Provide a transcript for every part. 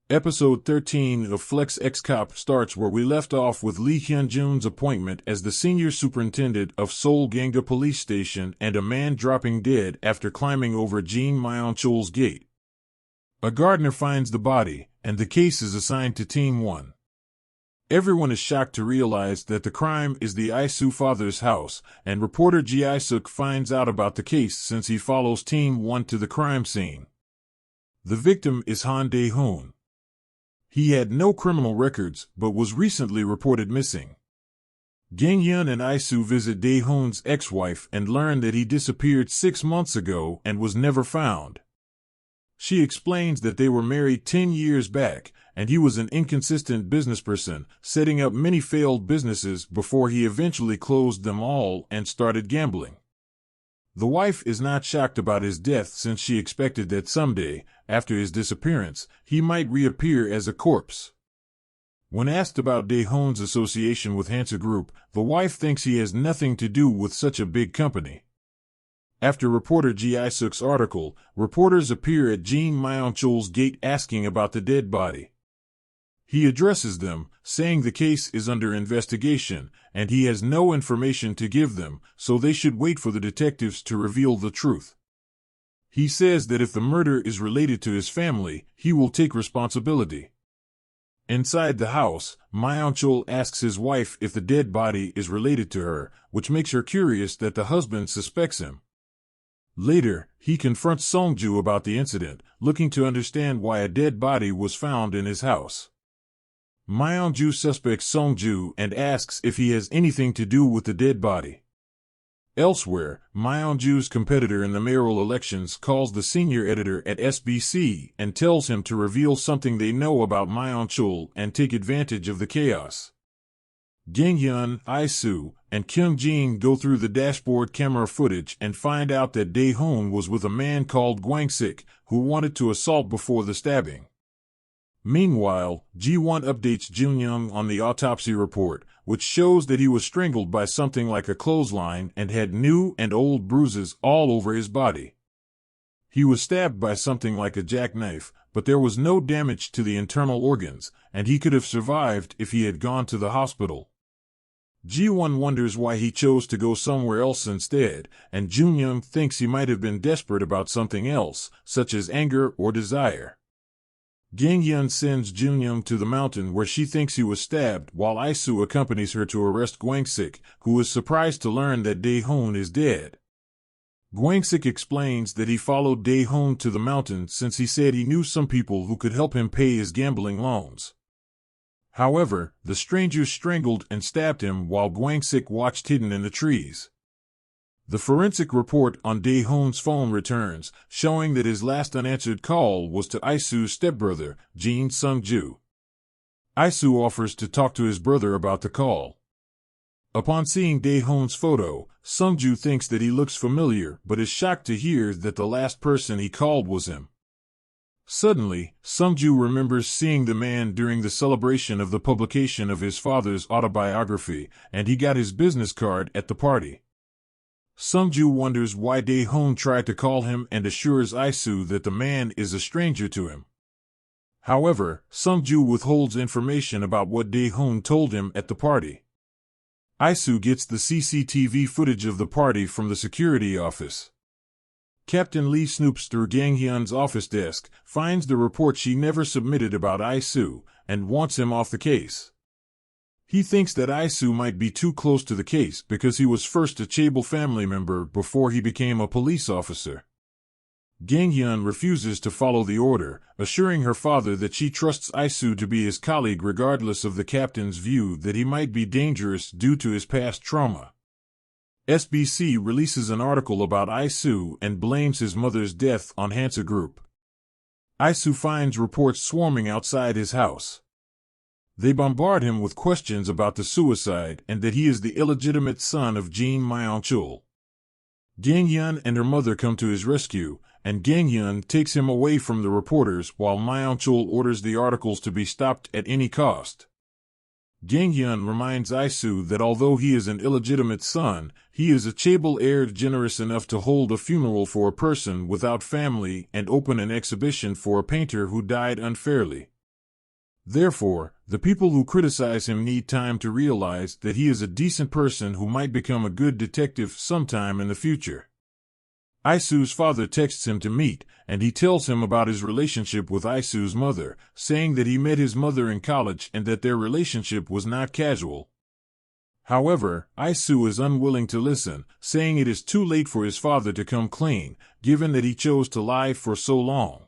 Episode 13 of Flex X Cop starts where we left off with Lee Hyun-jun's appointment as the senior superintendent of Seoul Gangga Police Station and a man dropping dead after climbing over Jin Myeon-chul's gate. A gardener finds the body, and the case is assigned to Team 1. Everyone is shocked to realize that the crime is the Isoo father's house, and reporter Ji Isuk finds out about the case since he follows Team 1 to the crime scene. The victim is Han Dae-hoon. He had no criminal records, but was recently reported missing. Gang-hyun and Isoo visit Dae-hoon's ex-wife and learn that he disappeared 6 months ago and was never found. She explains that they were married 10 years back, and he was an inconsistent businessperson, setting up many failed businesses before he eventually closed them all and started gambling. The wife is not shocked about his death since she expected that someday, after his disappearance, he might reappear as a corpse. When asked about Dae-hoon's association with Hansa Group, the wife thinks he has nothing to do with such a big company. After reporter Ji Isuk's article, reporters appear at Jin Myeon-chul's gate asking about the dead body. He addresses them, saying the case is under investigation, and he has no information to give them, so they should wait for the detectives to reveal the truth. He says that if the murder is related to his family, he will take responsibility. Inside the house, Myeon-chul asks his wife if the dead body is related to her, which makes her curious that the husband suspects him. Later, he confronts Song-ju about the incident, looking to understand why a dead body was found in his house. Myeon-ju suspects Song-ju and asks if he has anything to do with the dead body. Elsewhere, Myeon-ju's competitor in the mayoral elections calls the senior editor at SBC and tells him to reveal something they know about Myeon-chul and take advantage of the chaos. Gang-hyun, Isoo, and Kyung-jin go through the dashboard camera footage and find out that Dae-hoon was with a man called Gwang-sik, who wanted to assault before the stabbing. Meanwhile, Ji-won updates Jun-young on the autopsy report, which shows that he was strangled by something like a clothesline and had new and old bruises all over his body. He was stabbed by something like a jackknife, but there was no damage to the internal organs, and he could have survived if he had gone to the hospital. Ji-won wonders why he chose to go somewhere else instead, and Jun-young thinks he might have been desperate about something else, such as anger or desire. Gang-hyun sends Jun-young to the mountain where she thinks he was stabbed, while Isoo accompanies her to arrest Gwang-sik, who is surprised to learn that Dae-hoon is dead. Gwang-sik explains that he followed Dae-hoon to the mountain since he said he knew some people who could help him pay his gambling loans. However, the strangers strangled and stabbed him while Gwang-sik watched hidden in the trees. The forensic report on Dae-hoon's phone returns, showing that his last unanswered call was to Isoo's stepbrother, Jin Sung-ju. Isoo offers to talk to his brother about the call. Upon seeing Dae-hoon's photo, Sung-ju thinks that he looks familiar but is shocked to hear that the last person he called was him. Suddenly, Sung-ju remembers seeing the man during the celebration of the publication of his father's autobiography, and he got his business card at the party. Sung-ju wonders why Dae-hoon tried to call him and assures Isoo that the man is a stranger to him. However, Sung-ju withholds information about what Dae-hoon told him at the party. Isoo gets the CCTV footage of the party from the security office. Captain Lee snoops through Gang-hyun's office desk, finds the report she never submitted about Isoo, and wants him off the case. He thinks that Isoo might be too close to the case because he was first a Chaebol family member before he became a police officer. Gang-hyun refuses to follow the order, assuring her father that she trusts Isoo to be his colleague regardless of the captain's view that he might be dangerous due to his past trauma. SBC releases an article about Isoo and blames his mother's death on Hansa Group. Isoo finds reports swarming outside his house. They bombard him with questions about the suicide and that he is the illegitimate son of Jin Myeon-chul. Gang-hyun and her mother come to his rescue, and Gang-hyun takes him away from the reporters while Myeon-chul orders the articles to be stopped at any cost. Gang-hyun reminds Isoo that although he is an illegitimate son, he is a Chaebol heir generous enough to hold a funeral for a person without family and open an exhibition for a painter who died unfairly. Therefore, the people who criticize him need time to realize that he is a decent person who might become a good detective sometime in the future. Isu's father texts him to meet, and he tells him about his relationship with Isu's mother, saying that he met his mother in college and that their relationship was not casual. However, Isu is unwilling to listen, saying it is too late for his father to come clean, given that he chose to lie for so long.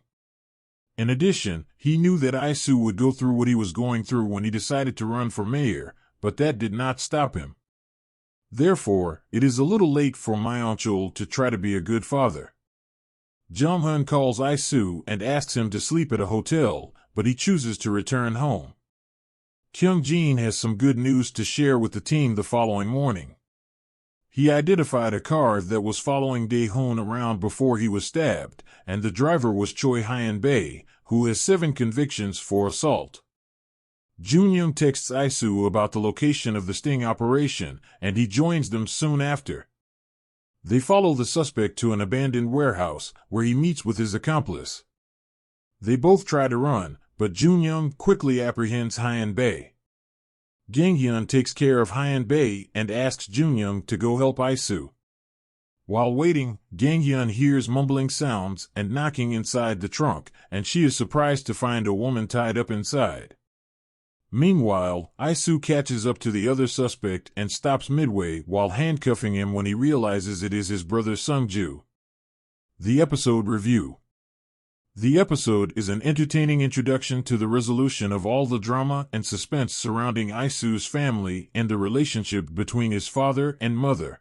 In addition, he knew that Isu would go through what he was going through when he decided to run for mayor, but that did not stop him. Therefore, it is a little late for Myeonchul to try to be a good father. Jonghyun calls Isu and asks him to sleep at a hotel, but he chooses to return home. Kyung-jin has some good news to share with the team the following morning. He identified a car that was following Dae-hoon around before he was stabbed, and the driver was Choi Hyun-bae, who has 7 convictions for assault. Junyoung texts Isu about the location of the sting operation, and he joins them soon after. They follow the suspect to an abandoned warehouse, where he meets with his accomplice. They both try to run, but Junyoung quickly apprehends Hyun-bae. Ganghyun takes care of Hyun-bae and asks Junyoung to go help Isu. While waiting, Ganghyun hears mumbling sounds and knocking inside the trunk, and she is surprised to find a woman tied up inside. Meanwhile, Isu catches up to the other suspect and stops midway while handcuffing him when he realizes it is his brother Sungju. The episode review. The episode is an entertaining introduction to the resolution of all the drama and suspense surrounding Isu's family and the relationship between his father and mother.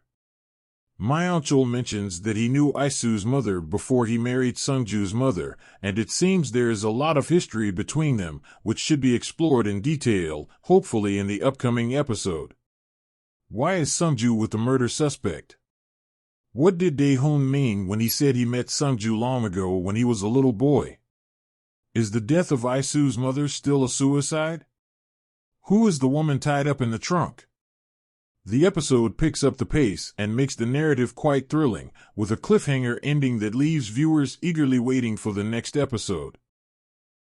Myeonchul mentions that he knew Isu's mother before he married Sungju's mother, and it seems there is a lot of history between them, which should be explored in detail, hopefully in the upcoming episode. Why is Sungju with the murder suspect? What did Dae-hoon mean when he said he met Sungju long ago when he was a little boy? Is the death of Isu's mother still a suicide? Who is the woman tied up in the trunk? The episode picks up the pace and makes the narrative quite thrilling, with a cliffhanger ending that leaves viewers eagerly waiting for the next episode.